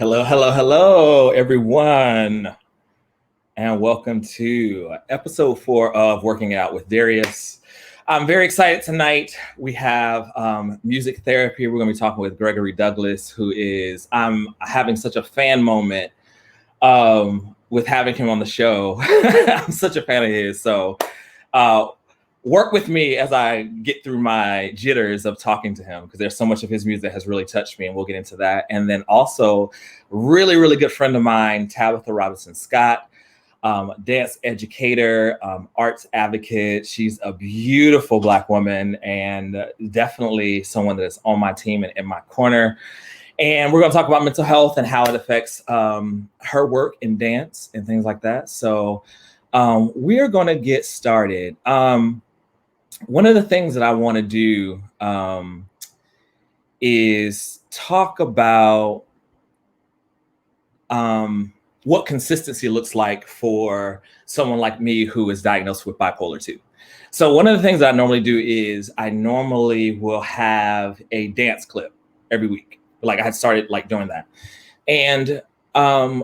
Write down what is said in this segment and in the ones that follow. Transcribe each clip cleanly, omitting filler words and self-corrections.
Hello, hello, hello, everyone, and welcome to episode 4 of Working Out with Darius. I'm very excited tonight. We have music therapy. We're going to be talking with Gregory Douglass, who is, I'm having such a fan moment with having him on the show. I'm such a fan of his. So work with me as I get through my jitters of talking to him, because there's so much of his music that has really touched me, and we'll get into that. And then also, really, really good friend of mine, Tabatha Robinson-Scott, dance educator, arts advocate. She's a beautiful Black woman and definitely someone that is on my team and in my corner. And we're going to talk about mental health and how it affects her work in dance and things like that. So we are going to get started. One of the things that I want to do is talk about what consistency looks like for someone like me who is diagnosed with bipolar 2. So one of the things that I normally do is I normally will have a dance clip every week. Like I had started doing that. And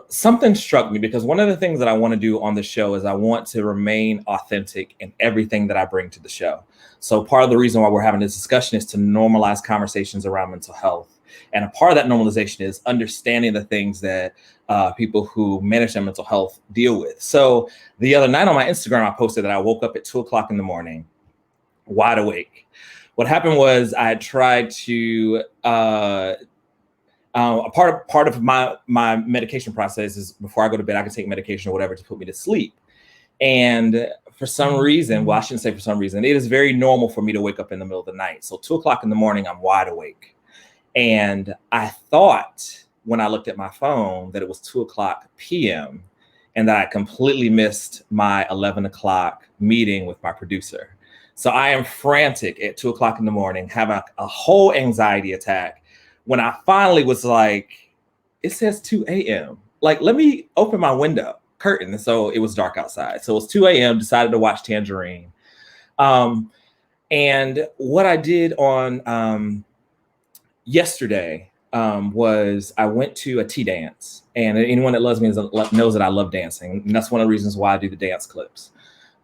something struck me, because one of the things that I want to do on the show is I want to remain authentic in everything that I bring to the show. So part of the reason why we're having this discussion is to normalize conversations around mental health. And a part of that normalization is understanding the things that people who manage their mental health deal with. So the other night on my Instagram, I posted that I woke up at 2:00 in the morning, wide awake. What happened was I had tried to a part of my medication process is before I go to bed, I can take medication or whatever to put me to sleep. And for some reason, well, I shouldn't say for some reason, it is very normal for me to wake up in the middle of the night. So 2:00 in the morning, I'm wide awake. And I thought when I looked at my phone that it was 2:00 p.m. and that I completely missed my 11 o'clock meeting with my producer. So I am frantic at 2:00 in the morning, having a whole anxiety attack, when I finally was like, it says 2 a.m. Like, let me open my window curtain. And so it was dark outside. So it was 2 a.m., decided to watch Tangerine. And what I did on yesterday was I went to a tea dance. And anyone that loves me knows that I love dancing. And that's one of the reasons why I do the dance clips.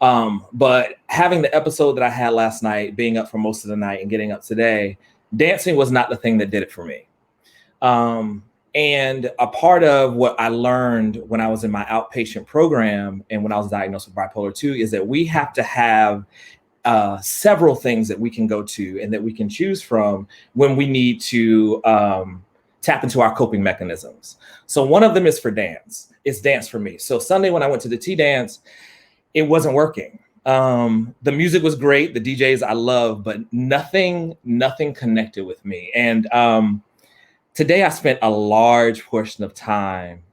But having the episode that I had last night, being up for most of the night and getting up today, dancing was not the thing that did it for me. And a part of what I learned when I was in my outpatient program and when I was diagnosed with bipolar 2 is that we have to have several things that we can go to and that we can choose from when we need to tap into our coping mechanisms. So one of them is for dance. It's dance for me. So Sunday when I went to the tea dance, it wasn't working. The music was great. The DJs I love, but nothing connected with me. And today I spent a large portion of time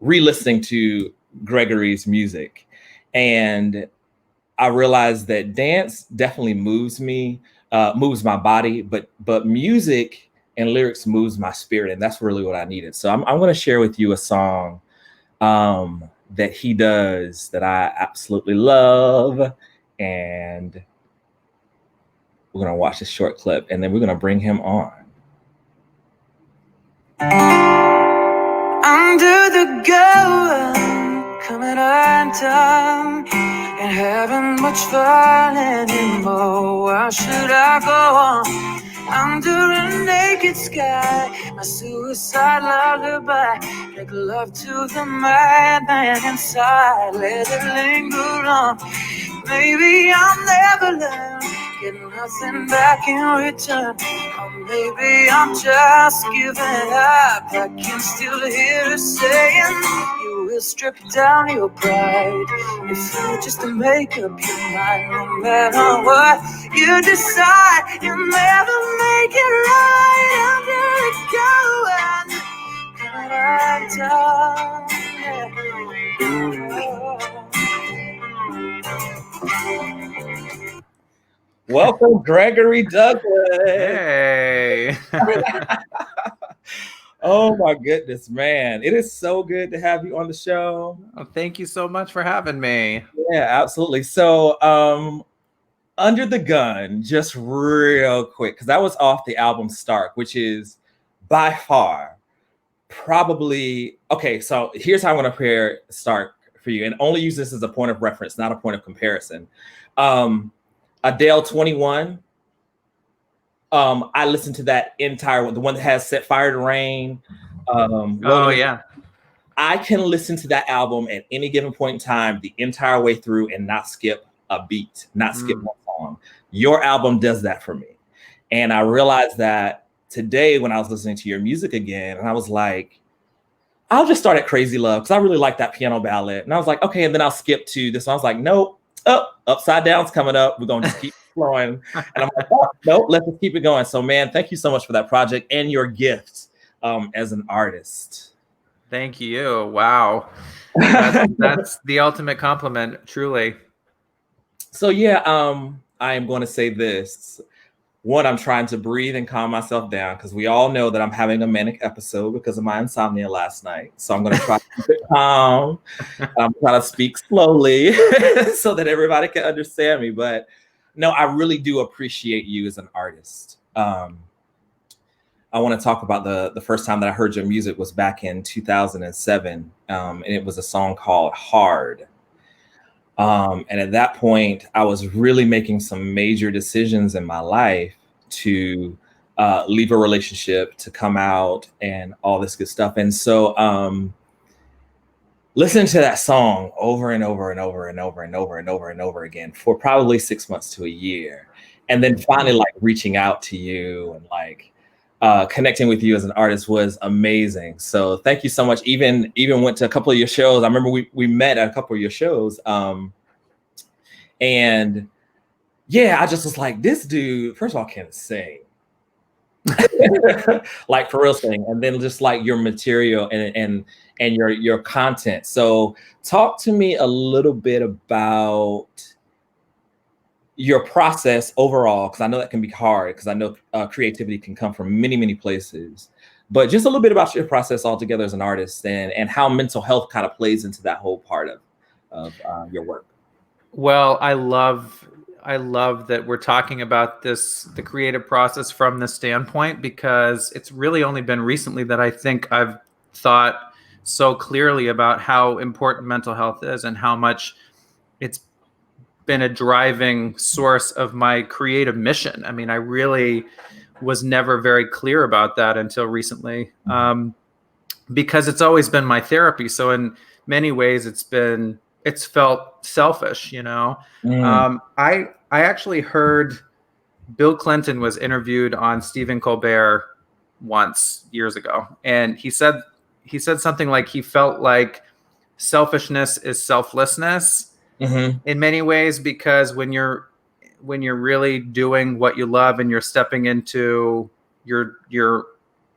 re-listening to Gregory's music. And I realized that dance definitely moves me, moves my body, but music and lyrics moves my spirit. And that's really what I needed. So I'm going to share with you a song that he does that I absolutely love. And we're going to watch this short clip and then we're going to bring him on. Under the gun, coming undone, and having much fun anymore. Why should I go on? Under a naked sky, my suicide lullaby, make love to the madman inside, let it linger on. Maybe I'll never learn, get nothing back in return. Or maybe I'm just giving up. I can still hear her saying, you will strip down your pride if you just make up your mind. No matter what you decide, you'll never make it right. I'm gonna Welcome, Gregory Douglass. Hey. Oh my goodness, man. It is so good to have you on the show. Oh, thank you so much for having me. Yeah, absolutely. So Under the Gun, just real quick, because that was off the album Stark, which is by far probably, okay, so here's how I'm going to start for you, and only use this as a point of reference, not a point of comparison. Adele 21. I listened to that entire one, the one that has Set Fire to Rain. Yeah. I can listen to that album at any given point in time, the entire way through, and not skip a beat, not skip one song. Your album does that for me. And I realized that today when I was listening to your music again, and I was like, I'll just start at Crazy Love because I really like that piano ballad. And I was like, okay, and then I'll skip to this one. I was like, nope, Upside Down's coming up. We're going to just keep flowing. And I'm like, oh, nope, let's just keep it going. So, man, thank you so much for that project and your gift as an artist. Thank you. Wow. That's the ultimate compliment, truly. So, yeah, I am going to say this. One, I'm trying to breathe and calm myself down because we all know that I'm having a manic episode because of my insomnia last night. So I'm going to try to keep it calm. I'm trying to speak slowly so that everybody can understand me. But no, I really do appreciate you as an artist. I want to talk about the first time that I heard your music was back in 2007. And it was a song called Hard. And at that point, I was really making some major decisions in my life to leave a relationship, to come out, and all this good stuff. And so listening to that song over and over and over and over and over and over and over again for probably 6 months to a year, and then finally like reaching out to you and like connecting with you as an artist was amazing. So thank you so much. Even went to a couple of your shows. I remember we met at a couple of your shows. And yeah, I just was like, this dude, first of all, can sing. Like for real sing. And then just like your material and your content. So talk to me a little bit about your process overall, because I know that can be hard, because I know creativity can come from many, many places. But just a little bit about your process altogether as an artist and how mental health kind of plays into that whole part of your work. Well, I love that we're talking about the creative process from this standpoint, because it's really only been recently that I think I've thought so clearly about how important mental health is and how much it's been a driving source of my creative mission. I mean, I really was never very clear about that until recently, because it's always been my therapy. So in many ways, it's felt selfish, you know. I actually heard Bill Clinton was interviewed on Stephen Colbert once years ago, and he said something like he felt like selfishness is selflessness in many ways, because when you're really doing what you love and you're stepping into your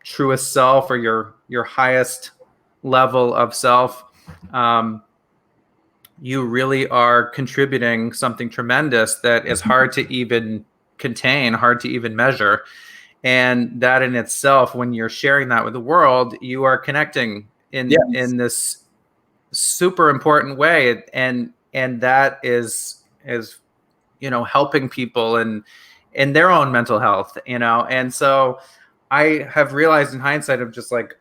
truest self or your highest level of self, you really are contributing something tremendous that is hard to even contain, hard to even measure. And that in itself, when you're sharing that with the world, you are connecting in this super important way. And that is, you know, helping people and in their own mental health, you know. And so I have realized in hindsight of just like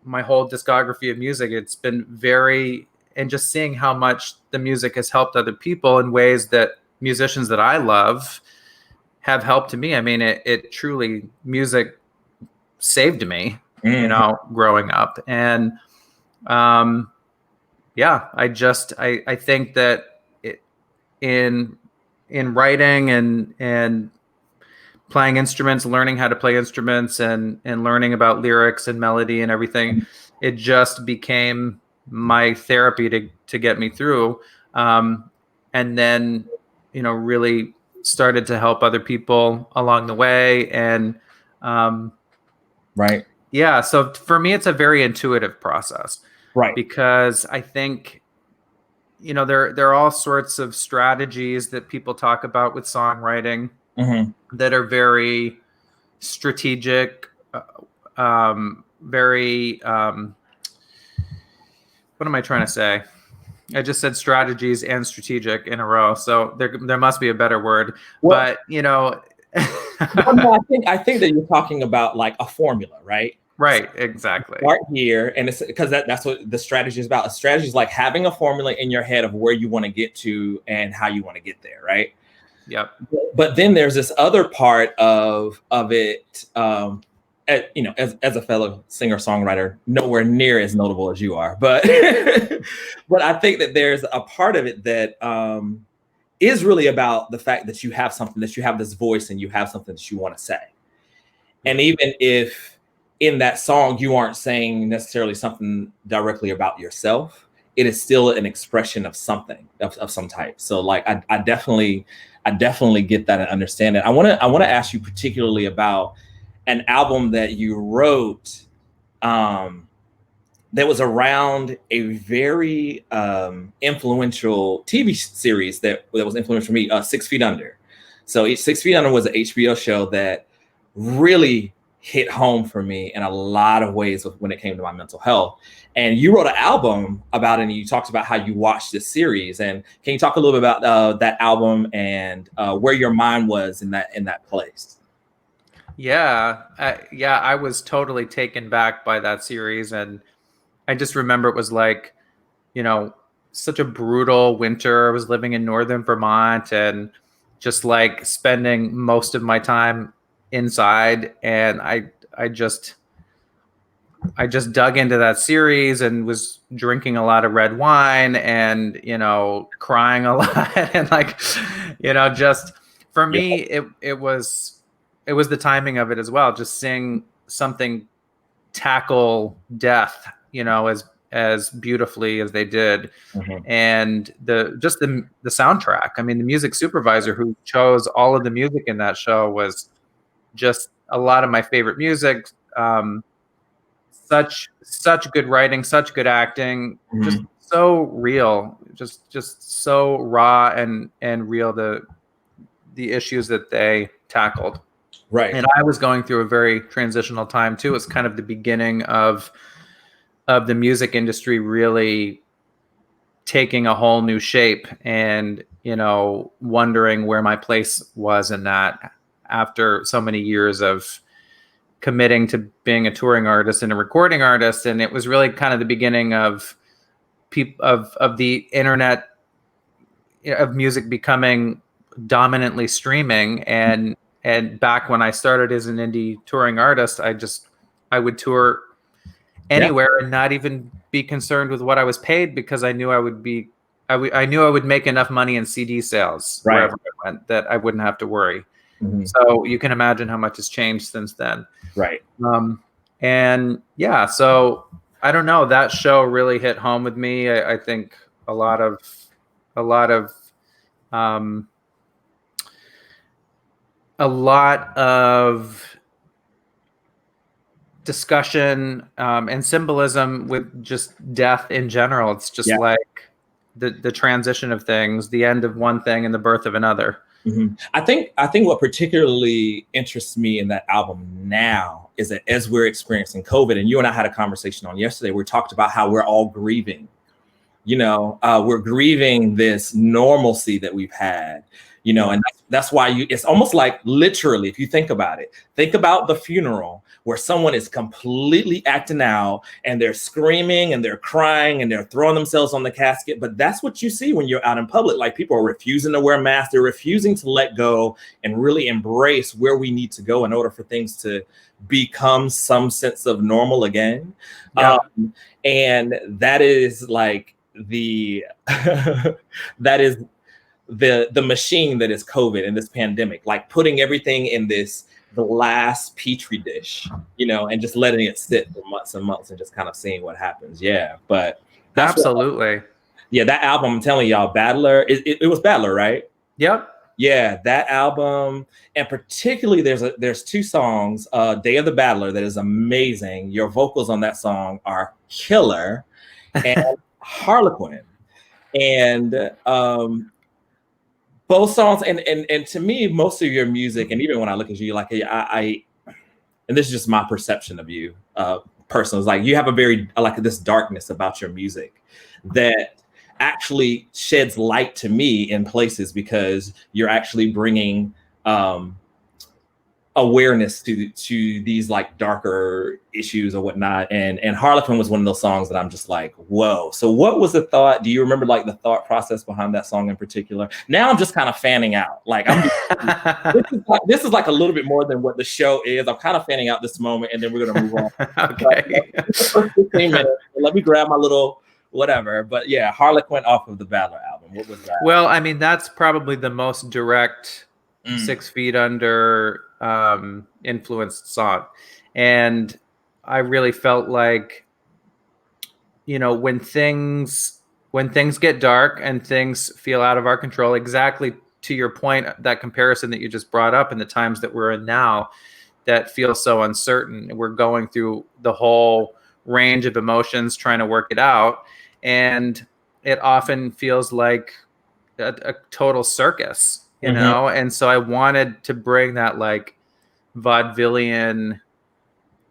my whole discography of music, it's been and just seeing how much the music has helped other people in ways that musicians that I love have helped me. I mean, it truly, music saved me, you know, growing up. And yeah, I think that in writing and playing instruments, learning how to play instruments and learning about lyrics and melody and everything, it just became my therapy to get me through. And then, you know, really started to help other people along the way. And right. Yeah. So for me, it's a very intuitive process. Right. Because I think, you know, there are all sorts of strategies that people talk about with songwriting that are very strategic, very, what am I trying to say? I just said strategies and strategic in a row. So there must be a better word, but you know, well, no, I think that you're talking about like a formula, right? Right, exactly. Start here, and it's because that's what the strategy is about. A strategy is like having a formula in your head of where you want to get to and how you want to get there, right? Yep. But then there's this other part of it. As a fellow singer-songwriter, nowhere near as notable as you are, but but I think that there's a part of it that is really about the fact that you have something, that you have this voice and you have something that you want to say. And even if in that song you aren't saying necessarily something directly about yourself, it is still an expression of something of some type. So like I definitely get that and understand it. I want to ask you particularly about an album that you wrote that was around a very influential TV series that was influential for me, 6 Feet Under. So 6 Feet Under was an HBO show that really hit home for me in a lot of ways when it came to my mental health. And you wrote an album about it, and you talked about how you watched this series. And can you talk a little bit about that album and where your mind was in that place? Yeah, I was totally taken back by that series, and I just remember it was like, such a brutal winter. I was living in northern Vermont and just like spending most of my time inside, and I just dug into that series and was drinking a lot of red wine and crying a lot and like just for me it was the timing of it as well, just seeing something tackle death as beautifully as they did. Mm-hmm. And the soundtrack, I mean, the music supervisor who chose all of the music in that show was just a lot of my favorite music. Such good writing, such good acting, mm-hmm. just so real, just so raw and real, the issues that they tackled. Right. And I was going through a very transitional time too. It's kind of the beginning of the music industry really taking a whole new shape, and wondering where my place was in that after so many years of committing to being a touring artist and a recording artist. And it was really kind of the beginning of the internet, of music becoming dominantly streaming. And back when I started as an indie touring artist, I would tour anywhere and not even be concerned with what I was paid, because I knew I would make enough money in CD sales wherever I went that I wouldn't have to worry. Mm-hmm. So you can imagine how much has changed since then. Right. And yeah, so I don't know, that show really hit home with me. I think a lot of discussion and symbolism with just death in general. It's just like the transition of things, the end of one thing and the birth of another. Mm-hmm. I think what particularly interests me in that album now is that as we're experiencing COVID, and you and I had a conversation on yesterday, we talked about how we're all grieving. We're grieving this normalcy that we've had, and that's why it's almost like literally, if you think about it, think about the funeral where someone is completely acting out and they're screaming and they're crying and they're throwing themselves on the casket. But that's what you see when you're out in public. Like, people are refusing to wear masks. They're refusing to let go and really embrace where we need to go in order for things to become some sense of normal again. Yeah. And that is like that is the machine that is COVID and this pandemic, like putting everything in this glass petri dish, and just letting it sit for months and months and just kind of seeing what happens. Yeah, but absolutely. That album, I'm telling y'all, Battler, it was Battler, right? Yep. Yeah, that album, and particularly there's 2 songs, Day of the Battler, that is amazing. Your vocals on that song are killer, and Harlequin, and both songs, and to me, most of your music, and even when I look at you, like I and this is just my perception of you, personally, is like you have a very like this darkness about your music that actually sheds light to me in places, because you're actually bringing awareness to these like darker issues or whatnot. And Harlequin was one of those songs that I'm just like, whoa. So what was the thought? Do you remember like the thought process behind that song in particular? Now I'm just kind of fanning out. Like this is like a little bit more than what the show is. I'm kind of fanning out this moment, and then we're gonna move on. Okay. But, the first 15 minutes, let me grab my little whatever. But yeah, Harlequin off of the Battler album. What was that? Well, I mean, that's probably the most direct 6 Feet Under influenced song. And I really felt like, you know, when things get dark and things feel out of our control, exactly to your point, that comparison that you just brought up, in the times that we're in now that feel so uncertain, we're going through the whole range of emotions trying to work it out, and it often feels like a total circus, you know. And so I wanted to bring that like vaudevillian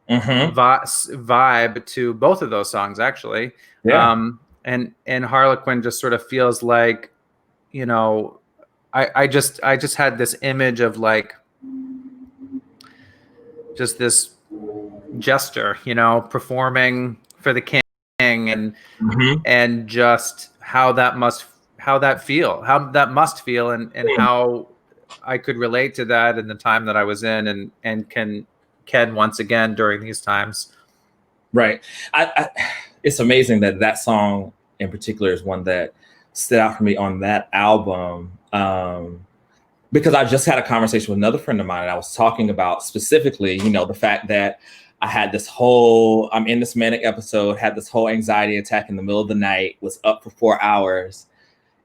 vibe to both of those songs, actually. And Harlequin just sort of feels like, you know, I just had this image of like just this jester, you know, performing for the king, and just how that must feel, and how I could relate to that in the time that I was in, and can once again during these times. Right. It's amazing that song in particular is one that stood out for me on that album, because I just had a conversation with another friend of mine, and I was talking about specifically, you know, the fact that I had this whole, I'm in this manic episode, had this whole anxiety attack in the middle of the night, was up for 4 hours.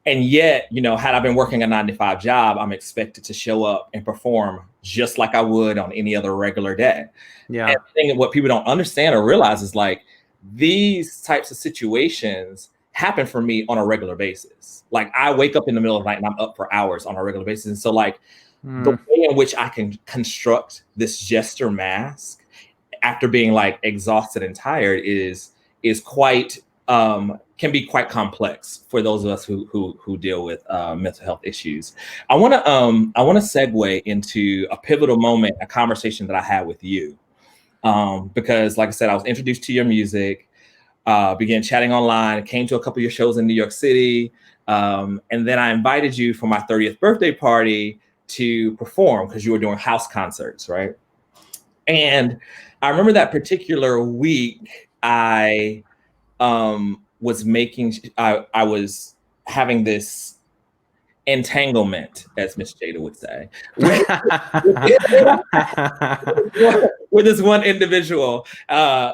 And yet, you know, had I been working a 9-to-5 job, I'm expected to show up and perform just like I would on any other regular day. Yeah. And I think what people don't understand or realize is like these types of situations happen for me on a regular basis. Like I wake up in the middle of the night and I'm up for hours on a regular basis. And so like the way in which I can construct this jester mask after being like exhausted and tired is quite can be quite complex for those of us who deal with mental health issues. I want to segue into a pivotal moment, a conversation that I had with you, because like I said, I was introduced to your music, began chatting online, came to a couple of your shows in New York City, and then I invited you for my 30th birthday party to perform because you were doing house concerts, right? And I remember that particular week, I was having this entanglement, as Miss Jada would say, with this one individual,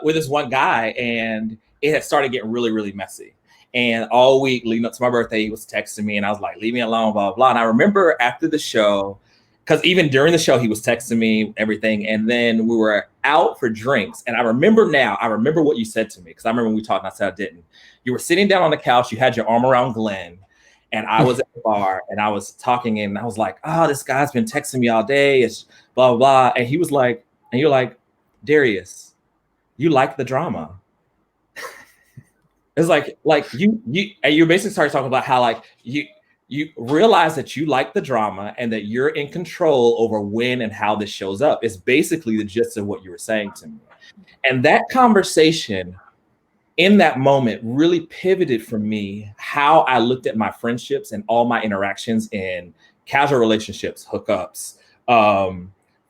with this one guy, and it had started getting really, really messy. And all week leading up to my birthday, he was texting me, and I was like, "Leave me alone," blah blah blah. And I remember after the show, because even during the show, he was texting me everything, and then we were out for drinks. And I remember what you said to me, because I remember when we talked, and I said I didn't. You were sitting down on the couch, you had your arm around Glenn, and I was at the bar, and I was talking, and I was like, "Oh, this guy's been texting me all day. It's blah blah blah." And he was like, and you're like, "Darius, you like the drama." It's like you and you basically started talking about how like you realize that you like the drama and that you're in control over when and how this shows up. It's basically the gist of what you were saying to me. And that conversation in that moment really pivoted for me how I looked at my friendships and all my interactions in casual relationships, hookups,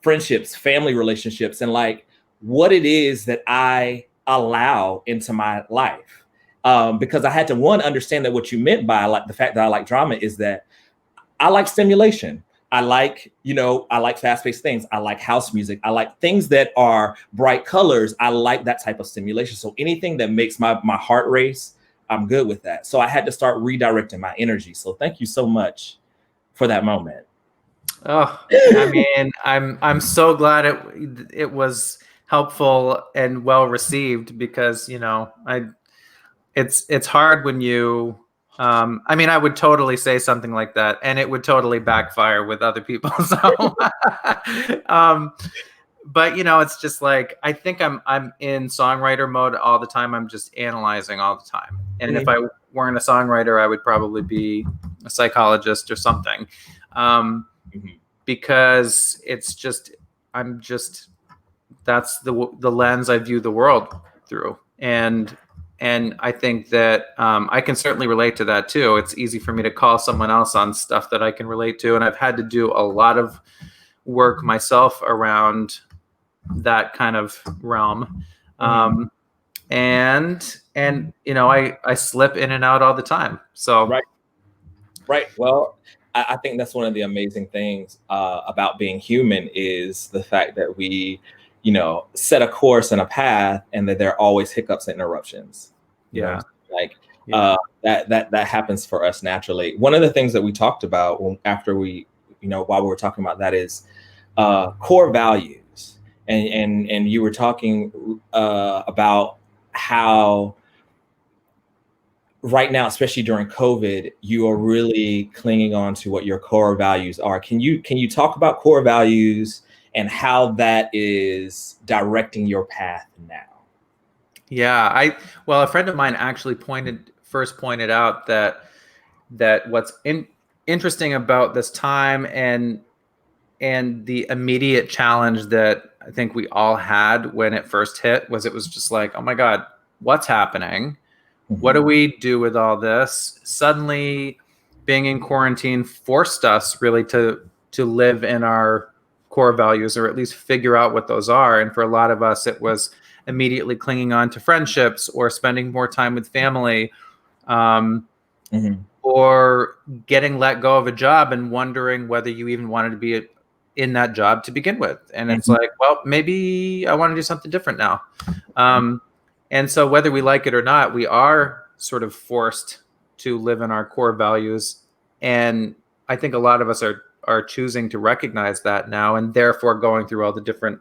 friendships, family relationships, and like what it is that I allow into my life. Because I had to understand that what you meant by like the fact that I like drama is that I like stimulation. I like fast-paced things. I like house music. I like things that are bright colors. I like that type of stimulation. So anything that makes my heart race, I'm good with that. So I had to start redirecting my energy. So thank you so much for that moment. Oh, I mean, I'm so glad it was helpful and well received, because, you know, it's hard when you, I mean, I would totally say something like that and it would totally backfire with other people. So, but you know, it's just like, I think I'm in songwriter mode all the time. I'm just analyzing all the time. And if I weren't a songwriter, I would probably be a psychologist or something. Because it's just, that's the lens I view the world through. And I think that I can certainly relate to that too. It's easy for me to call someone else on stuff that I can relate to. And I've had to do a lot of work myself around that kind of realm. And I slip in and out all the time. So right. Well, I think that's one of the amazing things about being human is the fact that we, set a course and a path, and that there are always hiccups and interruptions. That happens for us naturally. One of the things that we talked about after we, while we were talking about that is core values, and you were talking about how right now, especially during COVID, you are really clinging on to what your core values are. Can you talk about core values and how that is directing your path now? Yeah, a friend of mine actually first pointed out that what's interesting about this time and the immediate challenge that I think we all had when it first hit was it was just like, oh my God, what's happening? What do we do with all this? Suddenly being in quarantine forced us really to live in our core values, or at least figure out what those are. And for a lot of us, it was immediately clinging on to friendships or spending more time with family, or getting let go of a job and wondering whether you even wanted to be in that job to begin with. And it's like, well, maybe I want to do something different now. And so whether we like it or not, we are sort of forced to live in our core values. And I think a lot of us are choosing to recognize that now, and therefore going through all the different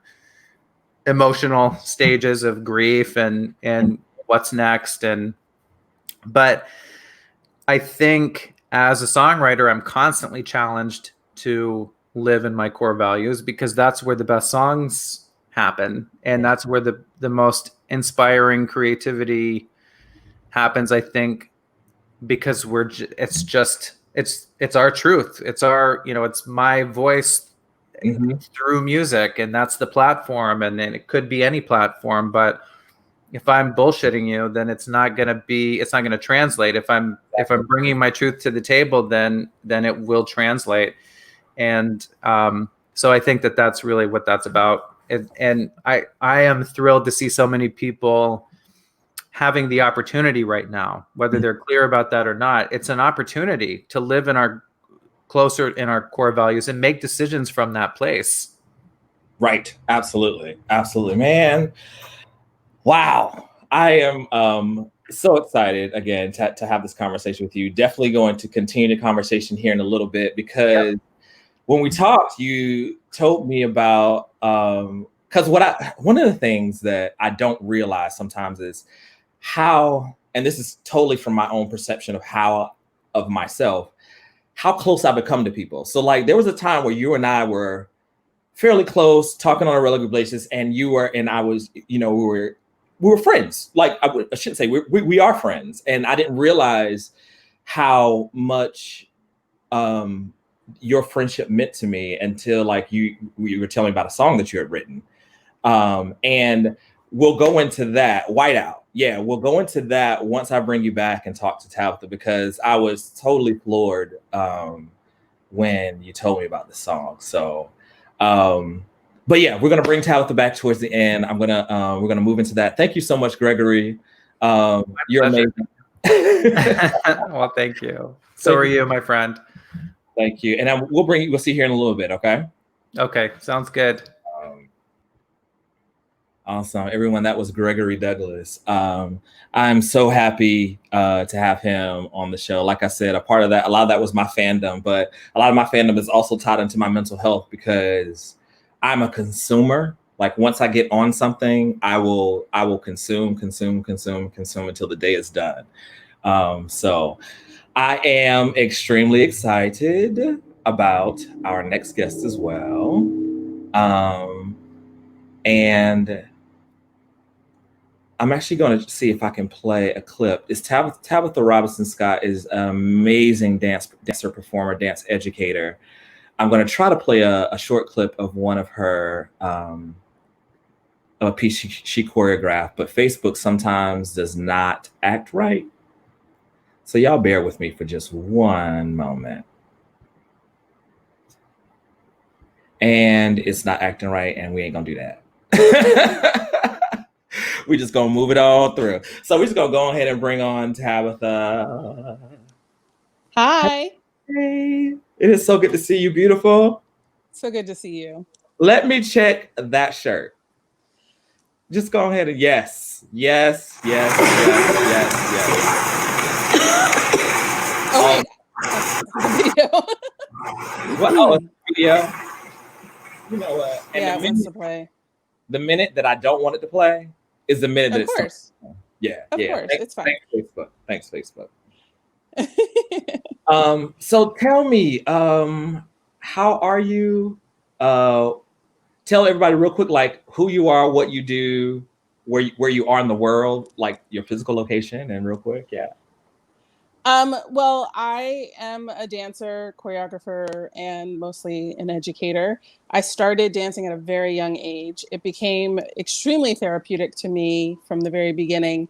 emotional stages of grief and what's next. But I think as a songwriter, I'm constantly challenged to live in my core values, because that's where the best songs happen. And that's where the most inspiring creativity happens, I think, because it's our truth. It's our, it's my voice through music, and that's the platform. And then it could be any platform, but if I'm bullshitting you, then it's not going to translate. If I'm bringing my truth to the table, then it will translate. And so I think that that's really what that's about. And I am thrilled to see so many people having the opportunity right now, whether they're clear about that or not. It's an opportunity to live closer in our core values and make decisions from that place. Right. Absolutely. Absolutely, man. Wow. I am so excited again to have this conversation with you. Definitely going to continue the conversation here in a little bit, because when we talked, you told me about, because one of the things that I don't realize sometimes is how, and this is totally from my own perception of myself, how close I become to people. So like there was a time where you and I were fairly close, talking on a regular basis, and I was, we were friends. Like I shouldn't say we are friends, and I didn't realize how much your friendship meant to me until like you were telling me about a song that you had written. And we'll go into that. Whiteout. Yeah, we'll go into that once I bring you back and talk to Tabatha, because I was totally floored when you told me about the song. So, but yeah, we're gonna bring Tabatha back towards the end. We're gonna move into that. Thank you so much, Gregory. You're amazing. Well, thank you. So are you, my friend. Thank you. And we'll see you here in a little bit. Okay. Okay. Sounds good. Awesome. Everyone, that was Gregory Douglass. I'm so happy to have him on the show. Like I said, a lot of that was my fandom, but a lot of my fandom is also tied into my mental health, because I'm a consumer. Like once I get on something, I will consume until the day is done. So I am extremely excited about our next guest as well. And I'm actually going to see if I can play a clip. It's Tabatha Robinson-Scott is an amazing dancer, performer, dance educator. I'm going to try to play a short clip of one of her a piece she choreographed, but Facebook sometimes does not act right. So y'all bear with me for just one moment. And it's not acting right, and we ain't gonna do that. We just gonna move it all through. So we're just gonna go ahead and bring on Tabatha. Hi. Hey, it is so good to see you, beautiful. So good to see you. Let me check that shirt. Just go ahead and yes. Oh, wait. That's the video. What? Oh, it's the video. You know what? And yeah, it wants to play. The minute that I don't want it to play is the minute that of course. Yeah. Of course. It's fine. Thanks, Facebook. So tell me, how are you? Tell everybody real quick, like who you are, what you do, where you are in the world, like your physical location, and real quick, yeah. Well, I am a dancer, choreographer, and mostly an educator. I started dancing at a very young age. It became extremely therapeutic to me from the very beginning.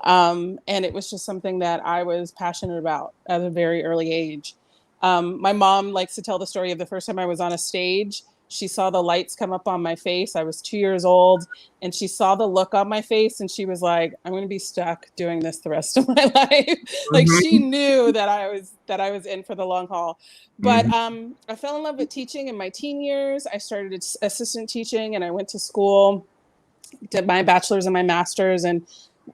And it was just something that I was passionate about at a very early age. My mom likes to tell the story of the first time I was on a stage. She saw the lights come up on my face. I was 2 years old, and she saw the look on my face, and she was like, I'm going to be stuck doing this the rest of my life. Like she knew that I was in for the long haul. But I fell in love with teaching in my teen years. I started assistant teaching, and I went to school, did my bachelor's and my master's, and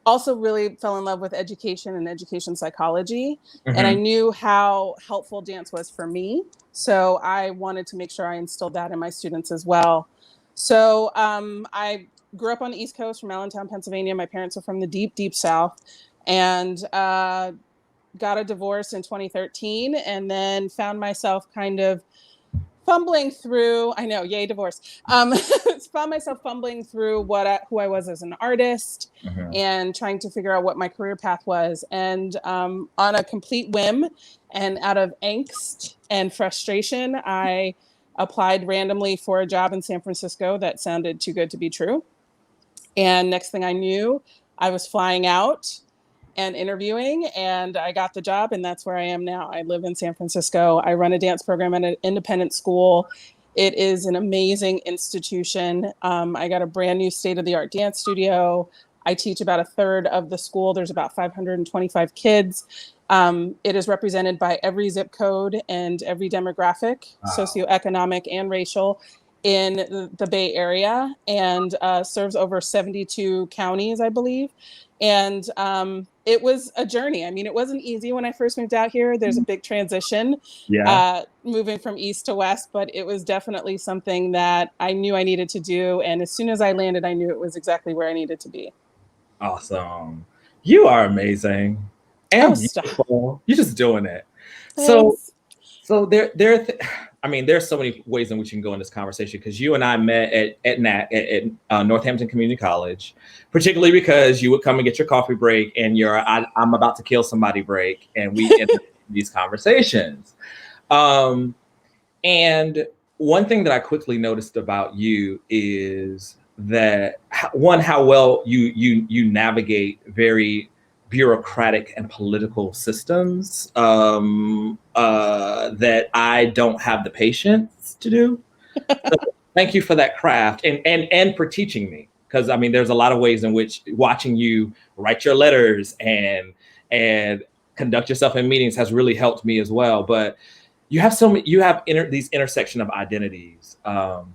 also really fell in love with education and education psychology. And I knew how helpful dance was for me. So I wanted to make sure I instilled that in my students as well. So I grew up on the East Coast from Allentown, Pennsylvania. My parents are from the deep, deep South, and got a divorce in 2013, and then found myself kind of fumbling through, I know, yay, divorce. Found myself fumbling through who I was as an artist and trying to figure out what my career path was. And on a complete whim and out of angst and frustration, I applied randomly for a job in San Francisco that sounded too good to be true. And next thing I knew, I was flying out and interviewing, and I got the job, and that's where I am now. I live in San Francisco. I run a dance program at an independent school. It is an amazing institution. I got a brand new state-of-the-art dance studio. I teach about a third of the school. There's about 525 kids. It is represented by every zip code and every demographic, socioeconomic and racial, in the Bay Area, and serves over 72 counties, I believe. And it was a journey. I mean, it wasn't easy when I first moved out here. There's a big transition moving from east to west, but it was definitely something that I knew I needed to do. And as soon as I landed, I knew it was exactly where I needed to be. Awesome. You are amazing. And beautiful. You're just doing it. Thanks. So there's so many ways in which you can go in this conversation, because you and I met at Northampton Community College, particularly because you would come and get your coffee break and your I'm about to kill somebody break, and we end these conversations. And one thing that I quickly noticed about you is that how well you navigate very bureaucratic and political systems that I don't have the patience to do. So thank you for that craft and for teaching me, because I mean, there's a lot of ways in which watching you write your letters and conduct yourself in meetings has really helped me as well. But you have these intersection of identities, and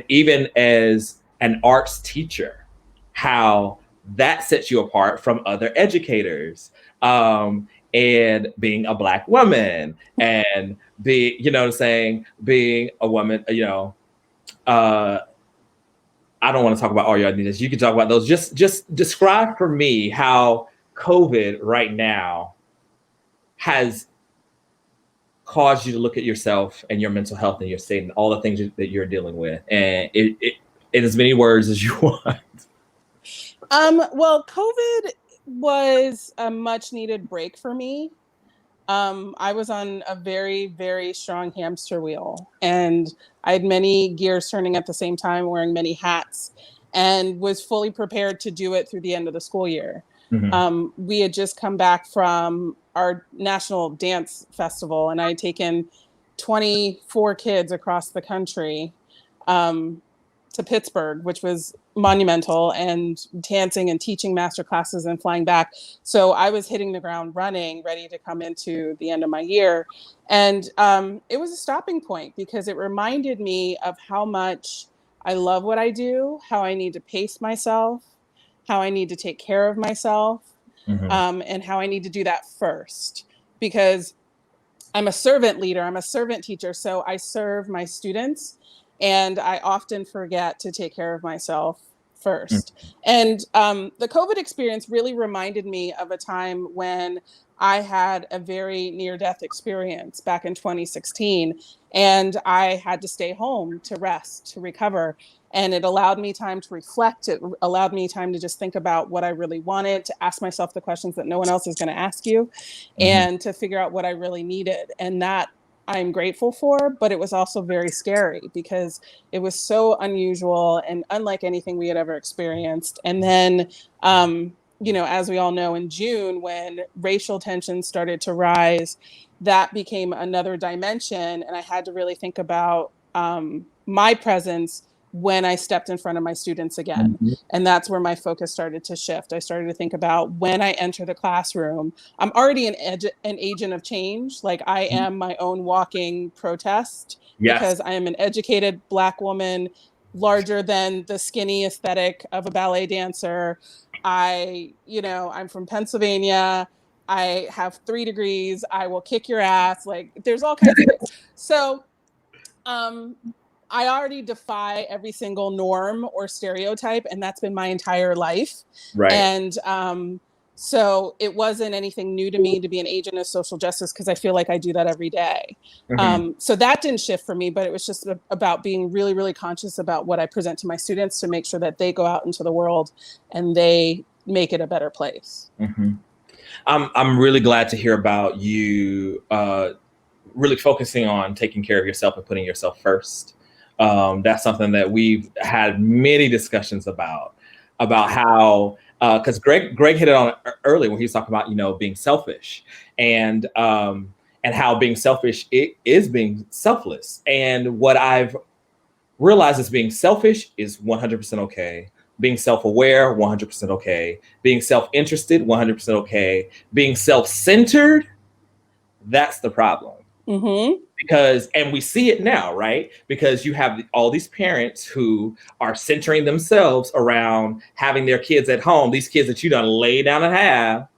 even as an arts teacher, how that sets you apart from other educators, and being a Black woman, and being a woman, I don't want to talk about all your identities. You can talk about those. Just describe for me how COVID right now has caused you to look at yourself and your mental health and your state and all the things that you're dealing with, and in as many words as you want. Well, COVID was a much needed break for me. I was on a very, very strong hamster wheel, and I had many gears turning at the same time, wearing many hats, and was fully prepared to do it through the end of the school year. We had just come back from our national dance festival, and I had taken 24 kids across the country to Pittsburgh, which was monumental, and dancing and teaching master classes and flying back. So I was hitting the ground running, ready to come into the end of my year. And it was a stopping point because it reminded me of how much I love what I do, how I need to pace myself, how I need to take care of myself, and how I need to do that first. Because I'm a servant leader, I'm a servant teacher, so I serve my students, and I often forget to take care of myself first. And the COVID experience really reminded me of a time when I had a very near-death experience back in 2016, and I had to stay home to rest, to recover. And it allowed me time to reflect. It allowed me time to just think about what I really wanted, to ask myself the questions that no one else is going to ask you, and to figure out what I really needed. And that I'm grateful for, but it was also very scary because it was so unusual and unlike anything we had ever experienced. And then, as we all know, in June, when racial tensions started to rise, that became another dimension. And I had to really think about my presence when I stepped in front of my students again. And that's where my focus started to shift. I started to think about when I enter the classroom, I'm already an agent of change. Like I am my own walking protest because I am an educated Black woman, larger than the skinny aesthetic of a ballet dancer. I'm from Pennsylvania. I have 3 degrees. I will kick your ass. Like there's all kinds of things. So, I already defy every single norm or stereotype, and that's been my entire life. Right. And so it wasn't anything new to me to be an agent of social justice because I feel like I do that every day. So that didn't shift for me, but it was just about being really, really conscious about what I present to my students to make sure that they go out into the world and they make it a better place. I'm really glad to hear about you really focusing on taking care of yourself and putting yourself first. That's something that we've had many discussions about how, because Greg hit it on earlier when he was talking about, being selfish and how being selfish is being selfless. And what I've realized is being selfish is 100% okay. Being self-aware, 100% okay. Being self-interested, 100% okay. Being self-centered, that's the problem. Because, and we see it now, right? Because you have all these parents who are centering themselves around having their kids at home, these kids that you done lay down and have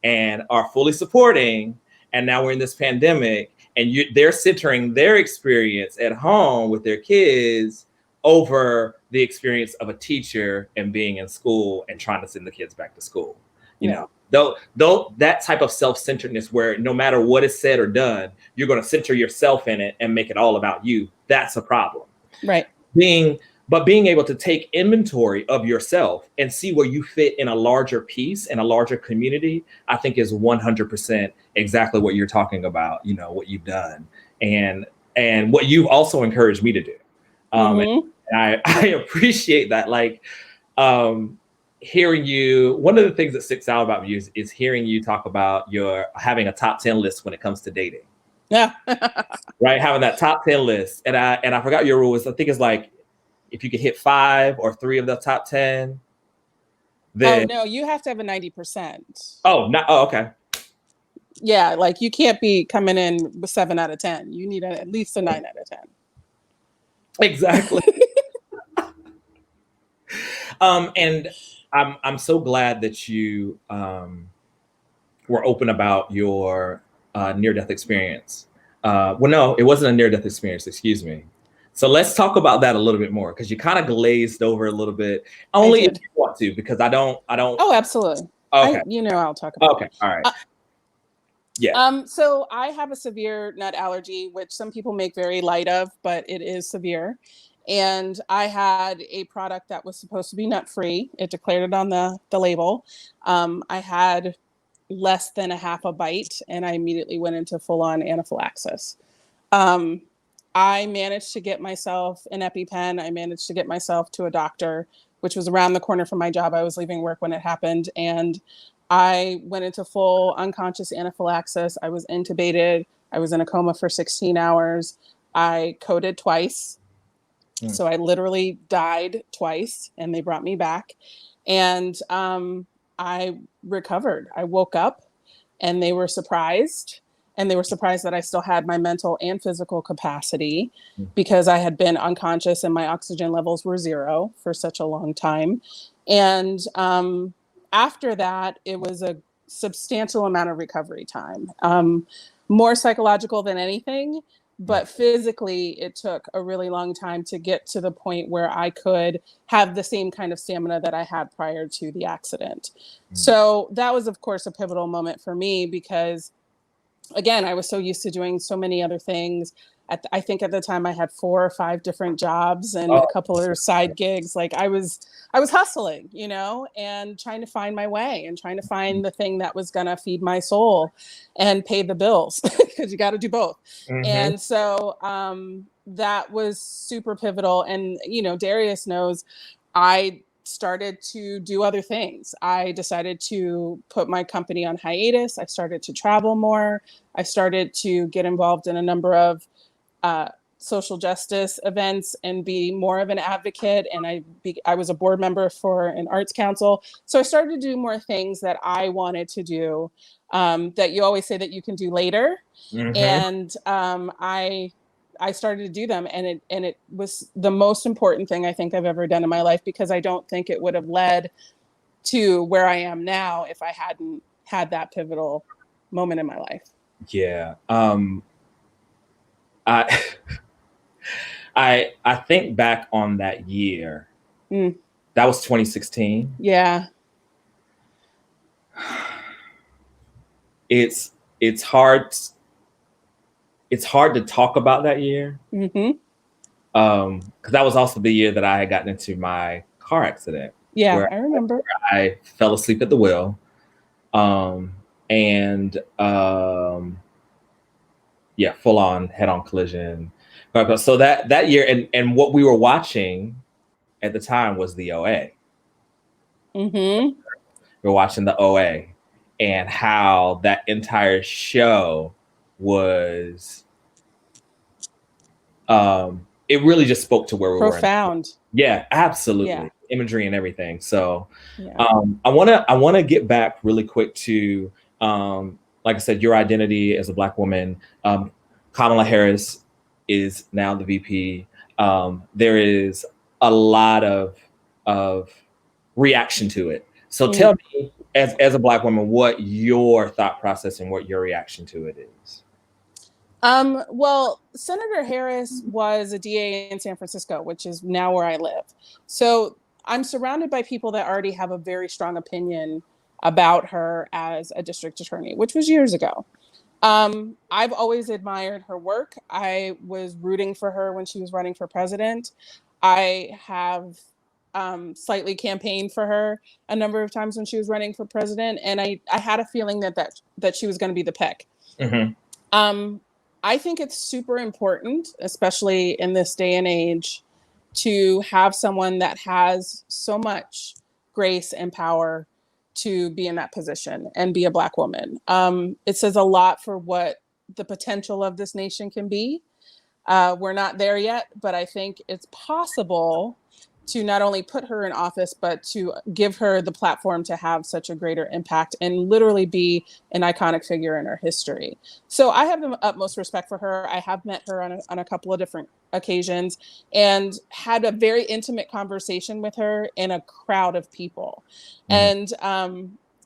and are fully supporting. And now we're in this pandemic and they're centering their experience at home with their kids over the experience of a teacher and being in school and trying to send the kids back to school, you know. Though that type of self-centeredness where no matter what is said or done, you're going to center yourself in it and make it all about you. That's a problem. Right. Being able to take inventory of yourself and see where you fit in a larger piece and a larger community, I think is 100% exactly what you're talking about, what you've done and what you've also encouraged me to do. And I appreciate that. Like, hearing you, one of the things that sticks out about you is hearing you talk about your having a top 10 list when it comes to dating. Yeah. Right. Having that top 10 list. And I forgot your rules. I think it's like, if you could hit 5 or 3 of the top 10, then. Oh, no, you have to have a 90%. Oh, okay. Yeah. Like you can't be coming in with 7 out of 10. You need at least a 9 out of 10. Exactly. And I'm so glad that you were open about your near-death experience. Well, no, it wasn't a near-death experience, excuse me. So let's talk about that a little bit more because you kind of glazed over a little bit. Only if you want to, because I don't. Oh, absolutely. Okay. I'll talk about it. Okay. All right. Yeah. So I have a severe nut allergy, which some people make very light of, but it is severe. And I had a product that was supposed to be nut-free. It declared it on the label. I had less than a half a bite, and I immediately went into full-on anaphylaxis. I managed to get myself an EpiPen. I managed to get myself to a doctor, which was around the corner from my job. I was leaving work when it happened, and I went into full unconscious anaphylaxis. I was intubated. I was in a coma for 16 hours. I coded twice. So I literally died twice, and they brought me back. And I recovered. I woke up, and they were surprised. And they were surprised that I still had my mental and physical capacity because I had been unconscious and my oxygen levels were 0 for such a long time. And after that, it was a substantial amount of recovery time, more psychological than anything. But physically, it took a really long time to get to the point where I could have the same kind of stamina that I had prior to the accident. So that was, of course, a pivotal moment for me because, again, I was so used to doing so many other things. I think at the time I had 4 or 5 different jobs and a couple of side gigs. Like I was hustling, you know, and trying to find my way and trying to find the thing that was going to feed my soul and pay the bills because you got to do both. And so that was super pivotal. And, you know, Darius knows I started to do other things. I decided to put my company on hiatus. I started to travel more. I started to get involved in a number of social justice events and be more of an advocate. And I was a board member for an arts council. So I started to do more things that I wanted to do that you always say that you can do later. And I started to do them, and it was the most important thing I think I've ever done in my life, because I don't think it would have led to where I am now if I hadn't had that pivotal moment in my life. Yeah. I think back on that year. That was 2016. Yeah. It's hard. It's hard to talk about that year. Because that was also the year that I had gotten into my car accident. Yeah, I remember. Where I fell asleep at the wheel. Yeah, full on head-on collision. So that year, and what we were watching at the time was the OA. We were watching the OA and how that entire show was it really just spoke to where we were. Profound. Yeah, absolutely. Yeah. Imagery and everything. So I wanna get back really quick to like I said, your identity as a Black woman. Kamala Harris is now the VP. There is a lot of reaction to it. So tell me, as a Black woman, what your thought process and what your reaction to it is. Well, Senator Harris was a DA in San Francisco, which is now where I live. So I'm surrounded by people that already have a very strong opinion about her as a district attorney, which was years ago. I've always admired her work. I was rooting for her when she was running for president. I have slightly campaigned for her a number of times when she was running for president, and I had a feeling that she was going to be the pick. I think it's super important, especially in this day and age, to have someone that has so much grace and power to be in that position and be a Black woman. It says a lot for what the potential of this nation can be. We're not there yet, but I think it's possible to not only put her in office, but to give her the platform to have such a greater impact and literally be an iconic figure in our history. So I have the utmost respect for her. I have met her on a couple of different occasions and had a very intimate conversation with her in a crowd of people. And